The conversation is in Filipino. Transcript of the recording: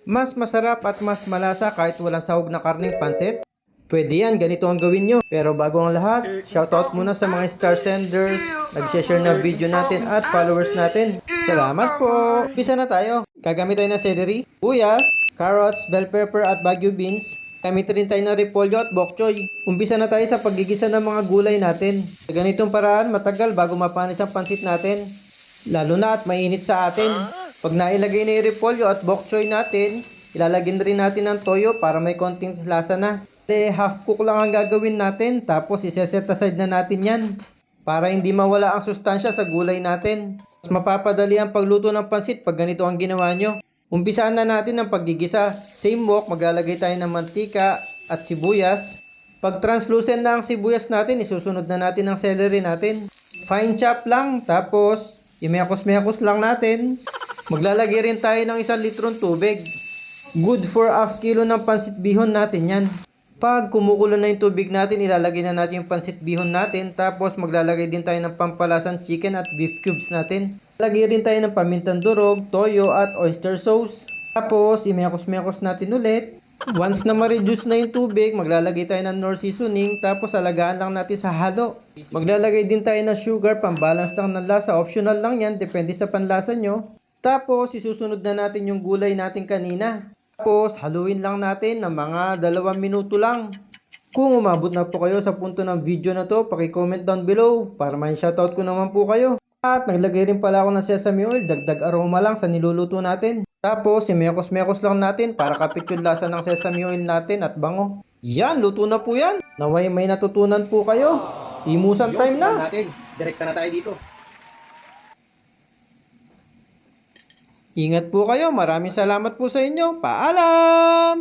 Mas masarap at mas malasa kahit walang sahog na karning pansit? Pwede yan, ganito ang gawin nyo. Pero bago ang lahat, shoutout muna sa mga star senders, nag-share na video natin at followers natin. Salamat po! Umpisa na tayo. Gagamit tayo ng celery, buyas, carrots, bell pepper at bagu beans. Gamit rin tayo ng repolyo at bok choy. Umpisa na tayo sa paggigisa ng mga gulay natin. Sa ganitong paraan, matagal bago mapanis ang pansit natin. Lalo na at mainit sa atin. Pag nailagay na yung repolyo at bok choy natin, ilalagyan rin natin ng toyo para may konting lasa na. Half cook lang ang gagawin natin, tapos iseset aside na natin yan para hindi mawala ang sustansya sa gulay natin. Mas mapapadali ang pagluto ng pansit pag ganito ang ginawa nyo. Umpisaan na natin ang paggigisa. Same wok, maglalagay tayo ng mantika at sibuyas. Pag translucent na ang sibuyas natin, isusunod na natin ang celery natin. Fine chop lang, tapos imekos-mekos lang natin. Maglalagay rin tayo ng 1 litrong tubig. Good for half kilo ng pansit bihon natin yan. Pag kumukulo na yung tubig natin, ilalagay na natin yung pansit bihon natin. Tapos maglalagay din tayo ng pampalasang chicken at beef cubes natin. Lagay rin tayo ng pamintang durog, toyo at oyster sauce. Tapos imekos-mekos natin ulit. Once na ma-reduce na yung tubig, maglalagay tayo ng Knorr seasoning. Tapos alagaan lang natin sa halo. Maglalagay din tayo ng sugar, pambalance lang ng lasa. Optional lang yan, depende sa panlasa nyo. Tapos isusunod na natin yung gulay natin kanina. Tapos, haluin lang natin ng mga 2 minuto lang. Kung umabot na po kayo sa punto ng video na to, paki-comment down below para may shoutout ko naman po kayo. At naglagay rin pala ako ng sesame oil, dagdag aroma lang sa niluluto natin. Tapos, imekos-mekos lang natin para kapit yung lasa ng sesame oil natin at bango. Yan, luto na po yan. Naway may natutunan po kayo. Imusan time na. Direkta na tayo dito. Ingat po kayo. Maraming salamat po sa inyo. Paalam!